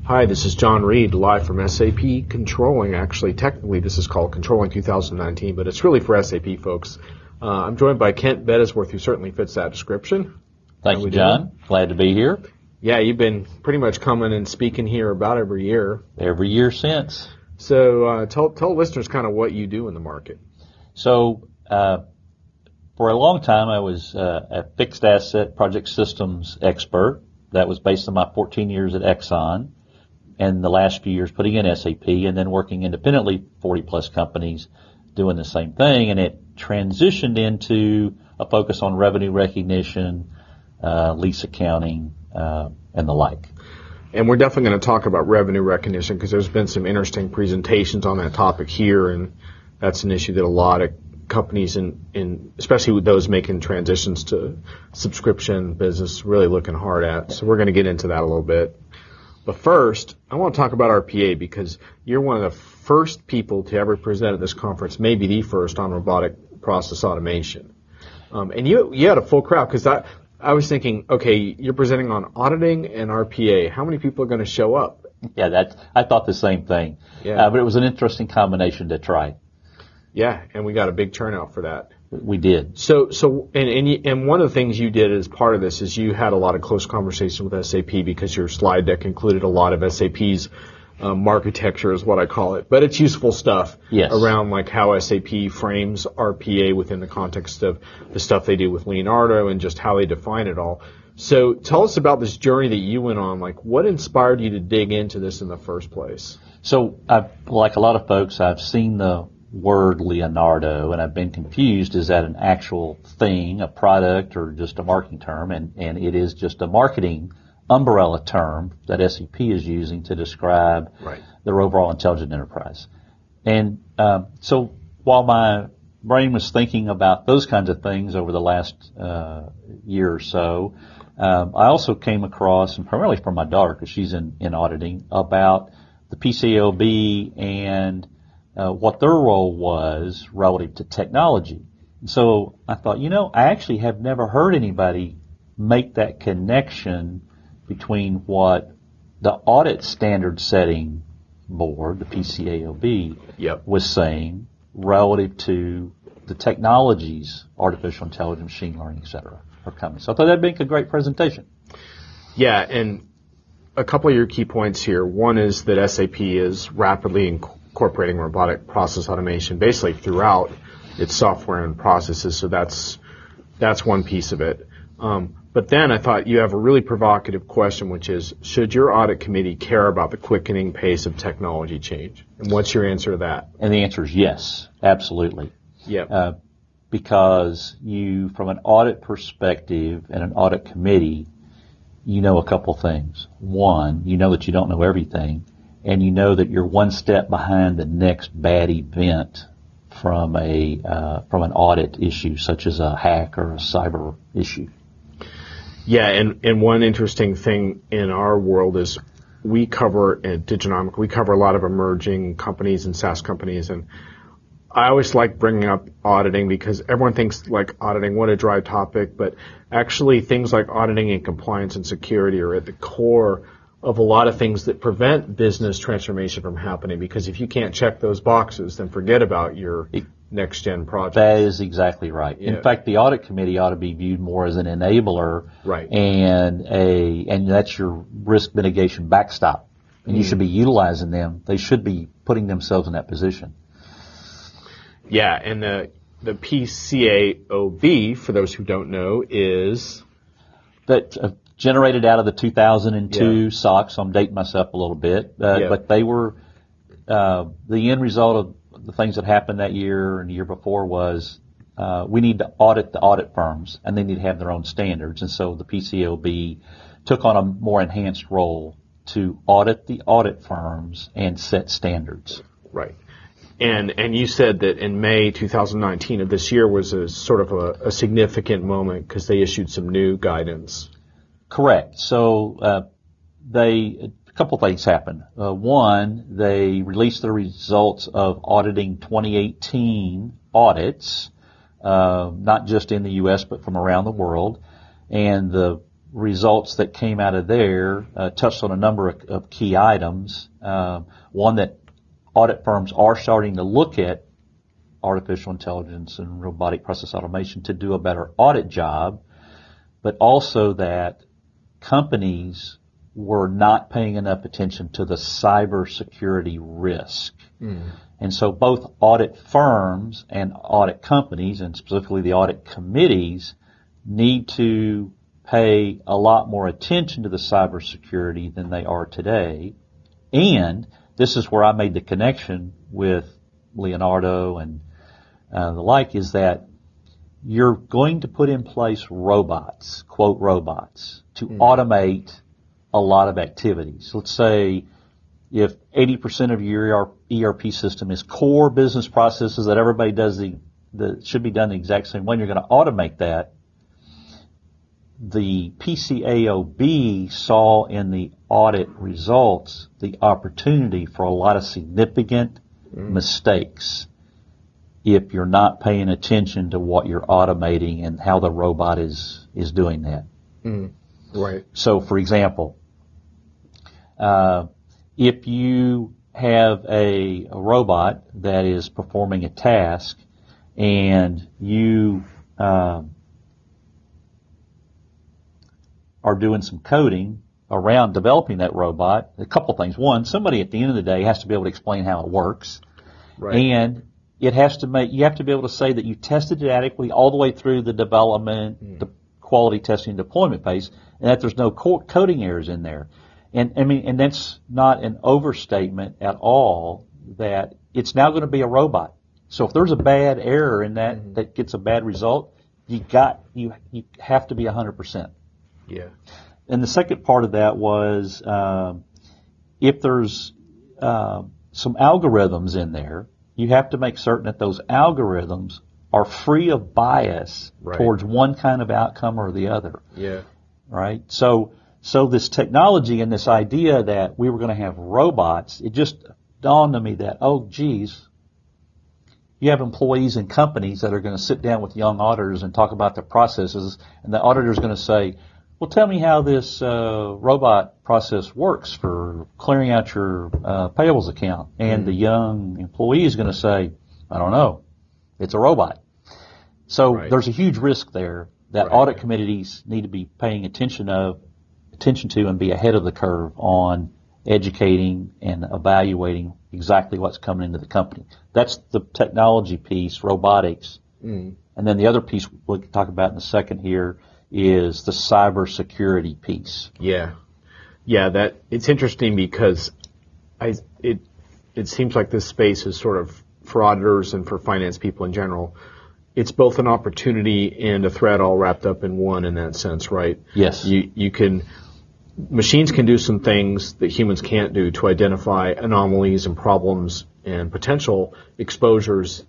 Hi, this is John Reed, live from SAP Controlling. Actually, technically, this is called Controlling 2019, but it's really for SAP folks. I'm joined by Kent Bettisworth, who certainly fits that description. Thank you, John. Glad to be here. Yeah, you've been pretty much coming and speaking here about every year. Every year since. So tell listeners kind of what you do in the market. So for a long time, I was a fixed asset project systems expert. That was based on my 14 years at Exxon, and the last few years putting in SAP, and then working independently, 40-plus companies doing the same thing, and it transitioned into a focus on revenue recognition, lease accounting, and the like. And we're definitely going to talk about revenue recognition because there's been some interesting presentations on that topic here, and that's an issue that a lot of companies, especially with those making transitions to subscription business, really looking hard at. So we're going to get into that a little bit. But first, I want to talk about RPA because you're one of the first people to ever present at this conference, maybe the first, on robotic process automation. And you had a full crowd because I was thinking, okay, you're presenting on auditing and RPA. How many people are going to show up? Yeah, I thought the same thing. Yeah. But it was an interesting combination to try. Yeah, and we got a big turnout for that. We did. So one of the things you did as part of this is you had a lot of close conversation with SAP because your slide deck included a lot of SAP's architecture is what I call it, but it's useful stuff. Yes. Around like how SAP frames RPA within the context of the stuff they do with Leonardo and just how they define it all. So tell us about this journey that you went on. Like, what inspired you to dig into this in the first place? So, like a lot of folks, I've seen the word Leonardo, and I've been confused. Is that an actual thing, a product, or just a marketing term? And it is just a marketing umbrella term that SAP is using to describe their overall intelligent enterprise. And so while my brain was thinking about those kinds of things over the last year or so, I also came across, and primarily from my daughter, because she's in auditing, about the PCAOB and what their role was relative to technology. And so I thought, I actually have never heard anybody make that connection between what the audit standard setting board, the PCAOB, was saying relative to the technologies, artificial intelligence, machine learning, et cetera, are coming. So I thought that'd make a great presentation. Yeah, and a couple of your key points here. One is that SAP is rapidly incorporating robotic process automation basically throughout its software and processes, so that's one piece of it. But then I thought you have a really provocative question, which is, should your audit committee care about the quickening pace of technology change? And what's your answer to that? And the answer is yes, absolutely. Yeah. Because you, from an audit perspective and an audit committee, you know a couple things. One, you know that you don't know everything, and you know that you're one step behind the next bad event from an audit issue, such as a hack or a cyber issue. Yeah, and one interesting thing in our world is we cover at Diginomic, we cover a lot of emerging companies and SaaS companies, and I always like bringing up auditing because everyone thinks like auditing, what a dry topic, but actually things like auditing and compliance and security are at the core of a lot of things that prevent business transformation from happening, because if you can't check those boxes, then forget about your next-gen project. That is exactly right. Yeah. In fact, the audit committee ought to be viewed more as an enabler, right, and that's your risk mitigation backstop. And you should be utilizing them. They should be putting themselves in that position. Yeah, and the PCAOB, for those who don't know, is that generated out of the 2002 SOX. So I'm dating myself a little bit, but they were the end result of the things that happened that year and the year before was we need to audit the audit firms, and they need to have their own standards. And so the PCAOB took on a more enhanced role to audit the audit firms and set standards. Right. And you said that in May 2019 of this year was a sort of a significant moment because they issued some new guidance. Correct. So a couple things happened. One, they released the results of auditing 2018 audits, not just in the U.S. but from around the world. And the results that came out of there touched on a number of key items. One, that audit firms are starting to look at artificial intelligence and robotic process automation to do a better audit job, but also that companies were not paying enough attention to the cybersecurity risk. And so both audit firms and audit companies, and specifically the audit committees, need to pay a lot more attention to the cybersecurity than they are today. And this is where I made the connection with Leonardo and the like, is that you're going to put in place robots, quote robots, to automate a lot of activities. Let's say if 80% of your ERP system is core business processes that everybody does should be done the exact same way, and you're going to automate that. The PCAOB saw in the audit results the opportunity for a lot of significant mistakes if you're not paying attention to what you're automating and how the robot is doing that. Right. So, for example, if you have a robot that is performing a task and you are doing some coding around developing that robot, a couple things. One, somebody at the end of the day has to be able to explain how it works. Right. And you have to be able to say that you tested it adequately all the way through the development, the quality testing, deployment phase, and that there's no coding errors in there. And that's not an overstatement at all, that it's now going to be a robot. So if there's a bad error in that gets a bad result, you have to be 100%. Yeah. And the second part of that was if there's some algorithms in there, you have to make certain that those algorithms are free of bias towards one kind of outcome or the other. Yeah. Right? So this technology and this idea that we were going to have robots, it just dawned on me that, oh, geez, you have employees in companies that are going to sit down with young auditors and talk about their processes, and the auditor's going to say, well, tell me how this robot process works for clearing out your payables account. And the young employee is going to say, I don't know. It's a robot. So there's a huge risk there that audit committees need to be paying attention to and be ahead of the curve on educating and evaluating exactly what's coming into the company. That's the technology piece, robotics. And then the other piece we'll talk about in a second here is the cybersecurity piece. Yeah. That it's interesting because it seems like this space is sort of, for auditors and for finance people in general, it's both an opportunity and a threat all wrapped up in one in that sense, right? Yes. Machines can do some things that humans can't do to identify anomalies and problems and potential exposures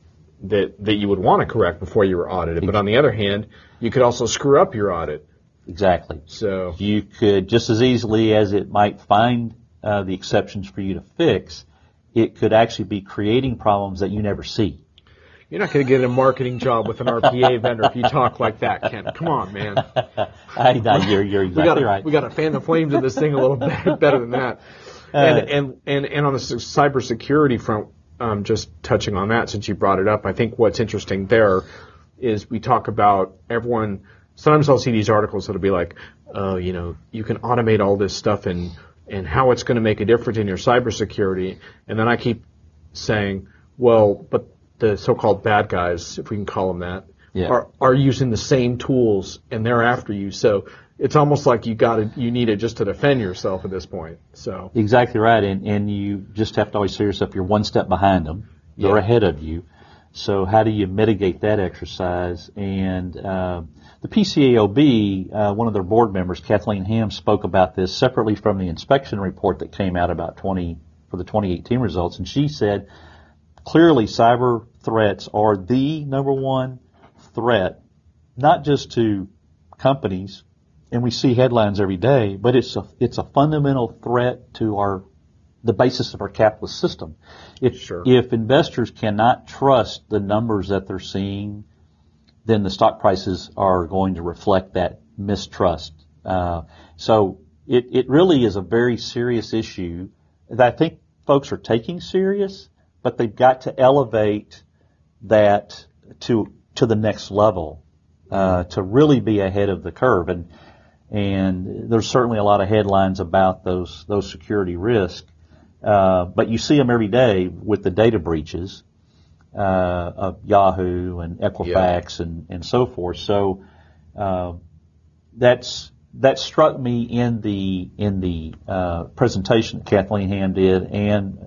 that you would want to correct before you were audited. But on the other hand, you could also screw up your audit. Exactly. So you could, just as easily as it might find the exceptions for you to fix, it could actually be creating problems that you never see. You're not going to get a marketing job with an RPA vendor if you talk like that, Ken. Come on, man. You're exactly right. We got to fan the flames of this thing a little bit better than that. And on the cybersecurity front, just touching on that since you brought it up, I think what's interesting there is we talk about everyone. Sometimes I'll see these articles that'll be like, oh, you can automate all this stuff and how it's going to make a difference in your cybersecurity. And then I keep saying, well, but the so-called bad guys, if we can call them that, are using the same tools and they're after you. So it's almost like you need it just to defend yourself at this point. So exactly right, and you just have to always say to yourself, you're one step behind them, they're ahead of you. So how do you mitigate that exercise? And the PCAOB, one of their board members, Kathleen Ham, spoke about this separately from the inspection report that came out about for the 2018 results, and she said clearly cyber threats are the number one threat, not just to companies, and we see headlines every day, but it's a fundamental threat to the basis of our capitalist system. If investors cannot trust the numbers that they're seeing, then the stock prices are going to reflect that mistrust. So it really is a very serious issue that I think folks are taking serious, but they've got to elevate that to the next level to really be ahead of the curve. And there's certainly a lot of headlines about those security risks, but you see them every day with the data breaches of Yahoo and Equifax and so forth. So that struck me in the presentation that Kathleen Ham did and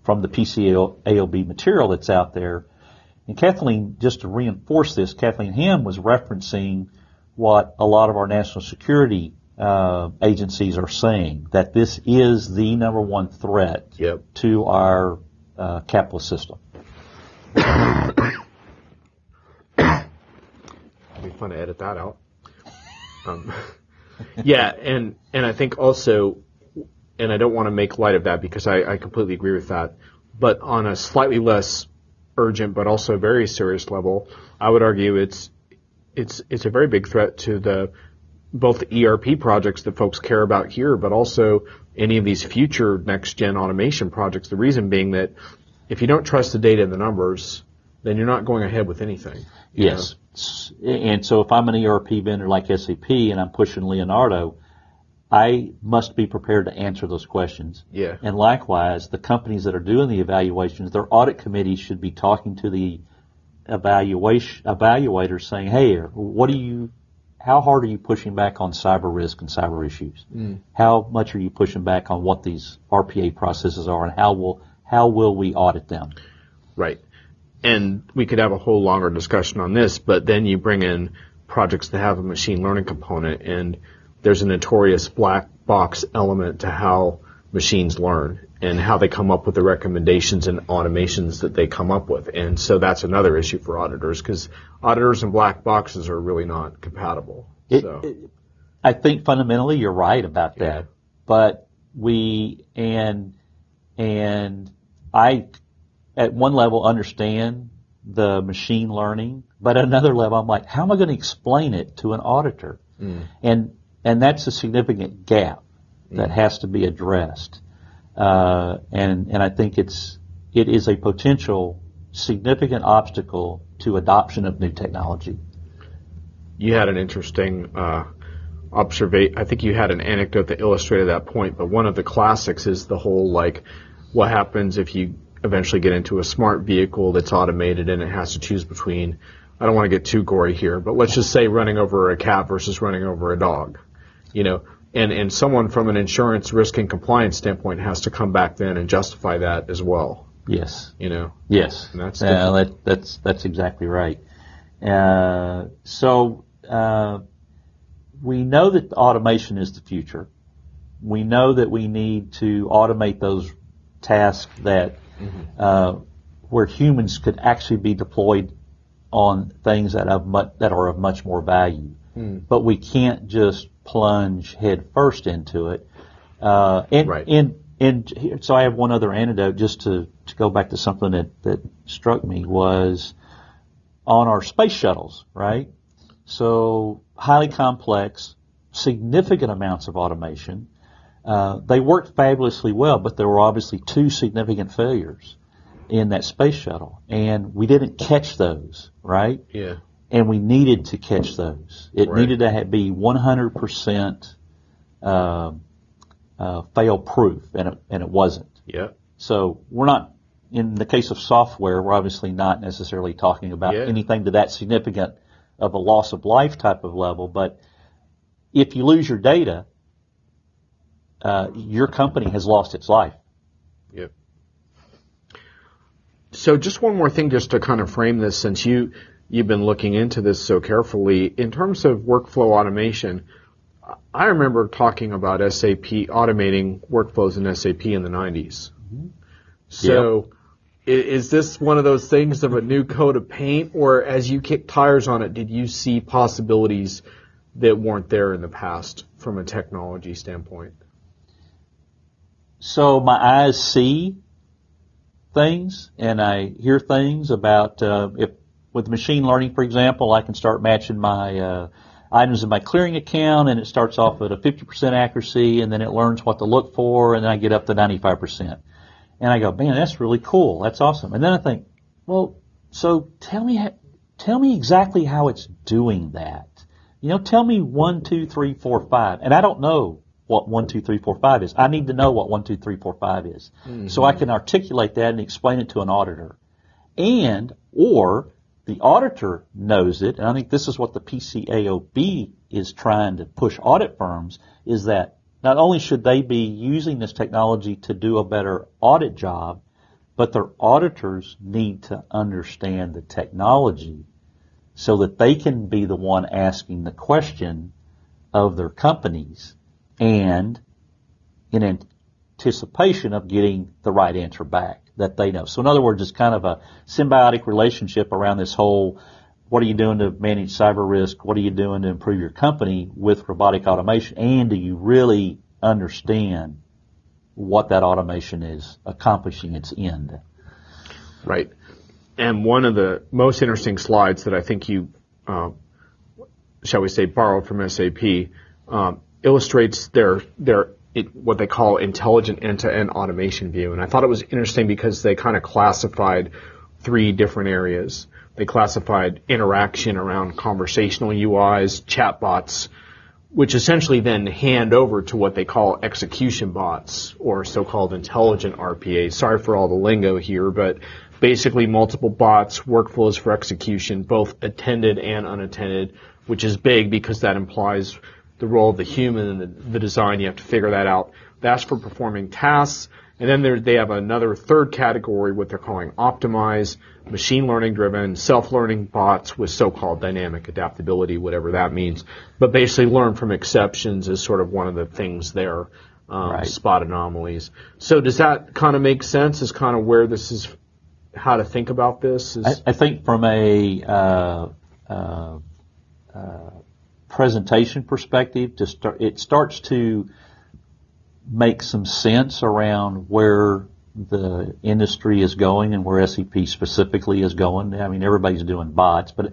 from the PCAOB material that's out there. And Kathleen, just to reinforce this, Kathleen Ham was referencing what a lot of our national security agencies are saying, that this is the number one threat to our capitalist system. It'd be fun to edit that out. And I think also, and I don't want to make light of that because I completely agree with that, but on a slightly less urgent but also very serious level, I would argue it's a very big threat to both the ERP projects that folks care about here, but also any of these future next-gen automation projects. The reason being that if you don't trust the data and the numbers, then you're not going ahead with anything. Yes. And so if I'm an ERP vendor like SAP and I'm pushing Leonardo, I must be prepared to answer those questions. Yeah. And likewise, the companies that are doing the evaluations, their audit committees should be talking to the evaluators saying, hey, how hard are you pushing back on cyber risk and cyber issues? How much are you pushing back on what these RPA processes are, and how will we audit them? Right. And we could have a whole longer discussion on this, but then you bring in projects that have a machine learning component, and there's a notorious black box element to how machines learn and how they come up with the recommendations and automations that they come up with. And so that's another issue for auditors, because auditors and black boxes are really not compatible. I think fundamentally you're right about that. But I, at one level, understand the machine learning, but at another level, I'm like, how am I going to explain it to an auditor? And that's a significant gap that has to be addressed. And I think it is a potential significant obstacle to adoption of new technology. You had an interesting observation. I think you had an anecdote that illustrated that point, but one of the classics is the whole, like, what happens if you eventually get into a smart vehicle that's automated and it has to choose between, I don't want to get too gory here, but let's just say running over a cat versus running over a dog, and someone from an insurance risk and compliance standpoint has to come back then and justify that as well. Yes. Yes. And that's exactly right. So we know that automation is the future. We know that we need to automate those tasks that where humans could actually be deployed on things that are of much more value. But we can't just plunge head first into it. And so I have one other anecdote just to go back to something that struck me was on our space shuttles, right? So highly complex, significant amounts of automation. They worked fabulously well, but there were obviously two significant failures in that space shuttle, and we didn't catch those, right? Yeah. And we needed to catch those. It needed to be 100% fail-proof, and it wasn't. Yeah. So we're not, in the case of software, we're obviously not necessarily talking about anything to that significant of a loss of life type of level, but if you lose your data, your company has lost its life. Yep. So just one more thing just to kind of frame this, since you've been looking into this so carefully. In terms of workflow automation, I remember talking about SAP automating workflows in SAP in the 90s. So is this one of those things of a new coat of paint, or as you kick tires on it, did you see possibilities that weren't there in the past from a technology standpoint? So my eyes see things and I hear things about if with machine learning, for example, I can start matching my items in my clearing account, and it starts off at a 50% accuracy, and then it learns what to look for, and then I get up to 95%. And I go, man, that's really cool. That's awesome. And then I think, well, so tell me exactly how it's doing that. Tell me 1, 2, 3, 4, 5. And I don't know what 1, 2, 3, 4, 5 is. I need to know what 1, 2, 3, 4, 5 is. Mm-hmm. So I can articulate that and explain it to an auditor. Or the auditor knows it, and I think this is what the PCAOB is trying to push audit firms, is that not only should they be using this technology to do a better audit job, but their auditors need to understand the technology so that they can be the one asking the question of their companies and in anticipation of getting the right answer back that they know. So in other words, it's kind of a symbiotic relationship around this whole, what are you doing to manage cyber risk? What are you doing to improve your company with robotic automation? And do you really understand what that automation is accomplishing its end? Right. And one of the most interesting slides that I think you, shall we say, borrowed from SAP, illustrates what they call intelligent end-to-end automation view. And I thought it was interesting because they kind of classified 3 different areas. They classified interaction around conversational UIs, chatbots, which essentially then hand over to what they call execution bots, or so-called intelligent RPA. Sorry for all the lingo here, but basically multiple bots, workflows for execution, both attended and unattended, which is big because that implies the role of the human and the design. You have to figure that out. That's for performing tasks. And then they have another third category, what they're calling optimized, machine learning driven, self-learning bots with so-called dynamic adaptability, whatever that means. But basically learn from exceptions is sort of one of the things there, right. Spot anomalies. So does that kind of make sense as kind of where this is, how to think about this? I think from a presentation perspective, it starts to make some sense around where the industry is going and where SAP specifically is going. I mean, everybody's doing bots, but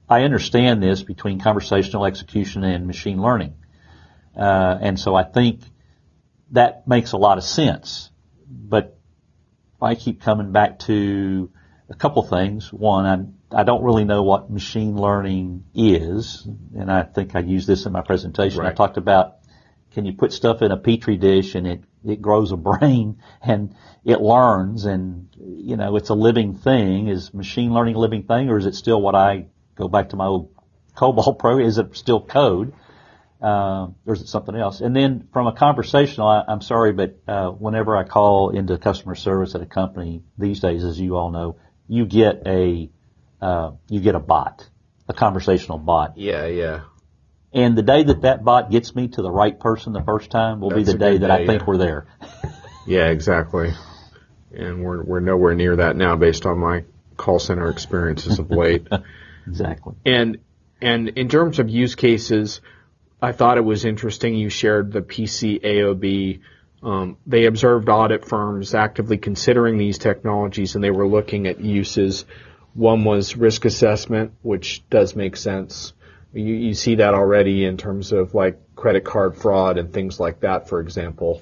I understand this between conversational execution and machine learning. And so I think that makes a lot of sense. But I keep coming back to a couple things. One, I don't really know what machine learning is, and I think I used this in my presentation. Right. I talked about, can you put stuff in a petri dish and it grows a brain and it learns and, it's a living thing. Is machine learning a living thing, or is it still what I go back to my old COBOL program? Is it still code? Or is it something else? And then from a conversational, I'm sorry, but whenever I call into customer service at a company these days, as you all know, you get a bot, a conversational bot. Yeah. And the day that bot gets me to the right person the first time will be the day that I think we're there. Yeah, exactly. And we're nowhere near that now based on my call center experiences of late. Exactly. And in terms of use cases, I thought it was interesting you shared the PCAOB. They observed audit firms actively considering these technologies, and they were looking at uses. One was risk assessment, which does make sense. You see that already in terms of like credit card fraud and things like that, for example.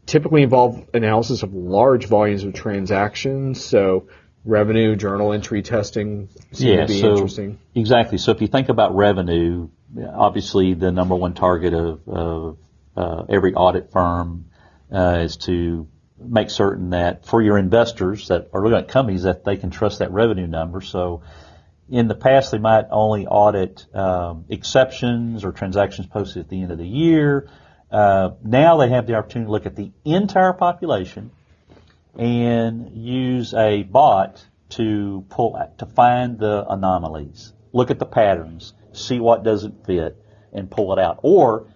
Typically involve analysis of large volumes of transactions, so revenue, journal entry testing seem to be interesting. Exactly. So if you think about revenue, obviously the number one target of every audit firm is to make certain that for your investors that are looking at companies that they can trust that revenue number. So in the past, they might only audit exceptions or transactions posted at the end of the year. Now they have the opportunity to look at the entire population and use a bot to find the anomalies, look at the patterns, see what doesn't fit, and pull it out. Or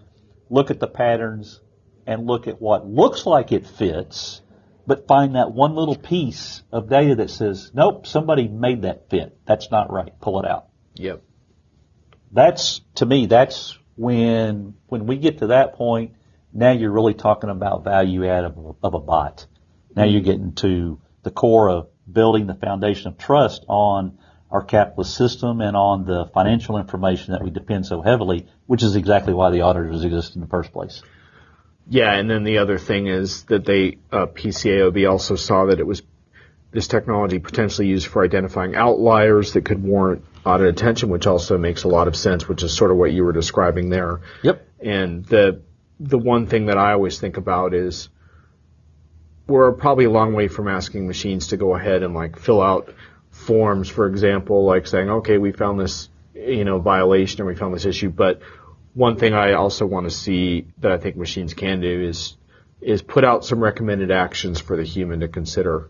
look at the patterns and look at what looks like it fits, but find that one little piece of data that says, nope, somebody made that fit. That's not right. Pull it out. Yep. To me, that's when we get to that point, now you're really talking about value add of a bot. Now you're getting to the core of building the foundation of trust on our capitalist system and on the financial information that we depend so heavily, which is exactly why the auditors exist in the first place. Yeah, and then the other thing is that PCAOB also saw that it was this technology potentially used for identifying outliers that could warrant audit attention, which also makes a lot of sense, which is sort of what you were describing there. Yep. And the one thing that I always think about is we're probably a long way from asking machines to go ahead and like fill out forms, for example, like saying, okay, we found this, violation or we found this issue. But one thing I also want to see that I think machines can do is put out some recommended actions for the human to consider.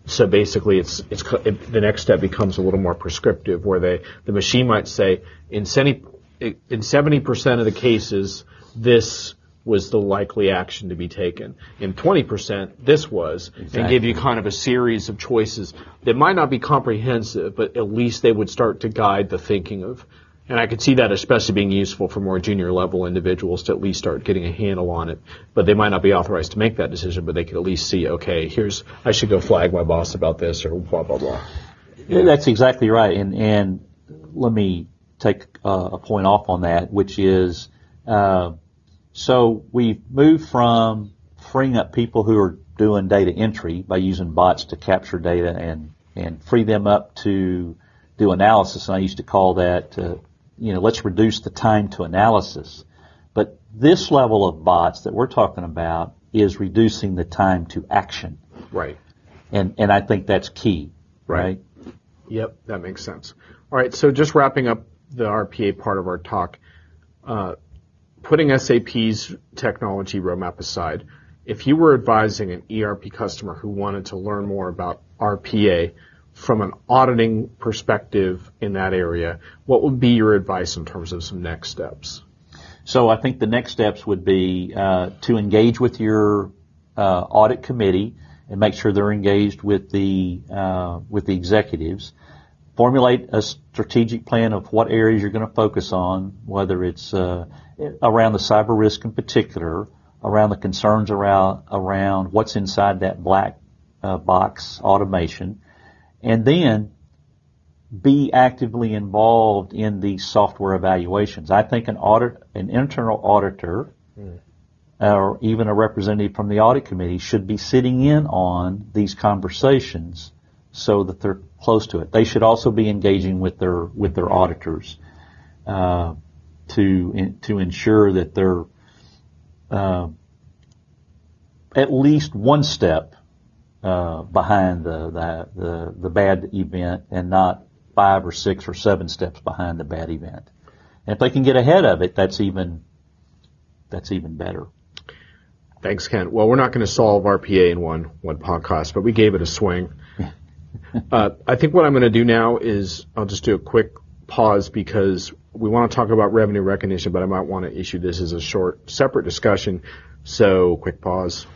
So basically, the next step becomes a little more prescriptive, where the machine might say, in 70% of the cases, this was the likely action to be taken. In 20%, this was, exactly. And give you kind of a series of choices that might not be comprehensive, but at least they would start to guide the thinking of. And I could see that especially being useful for more junior level individuals to at least start getting a handle on it. But they might not be authorized to make that decision, but they could at least see, okay, I should go flag my boss about this or blah, blah, blah. Yeah. That's exactly right. And let me take a point off on that, which is, so we've moved from freeing up people who are doing data entry by using bots to capture data and free them up to do analysis. And I used to call that, let's reduce the time to analysis. But this level of bots that we're talking about is reducing the time to action. Right. And I think that's key. Right? Yep, that makes sense. All right, so just wrapping up the RPA part of our talk, putting SAP's technology roadmap aside, if you were advising an ERP customer who wanted to learn more about RPA from an auditing perspective in that area, what would be your advice in terms of some next steps? So I think the next steps would be to engage with your audit committee and make sure they're engaged with the executives. Formulate a strategic plan of what areas you're going to focus on, whether it's around the cyber risk in particular, around the concerns around what's inside that black box automation, and then be actively involved in these software evaluations. I think an internal auditor, or even a representative from the audit committee should be sitting in on these conversations so that they're close to it. They should also be engaging with their auditors to ensure that they're at least one step behind the bad event and not 5 or 6 or 7 steps behind the bad event. And if they can get ahead of it, that's even better. Thanks, Ken. Well, we're not going to solve RPA in one podcast, but we gave it a swing. I think what I'm going to do now is I'll just do a quick pause because we want to talk about revenue recognition, but I might want to issue this as a short, separate discussion. So, quick pause.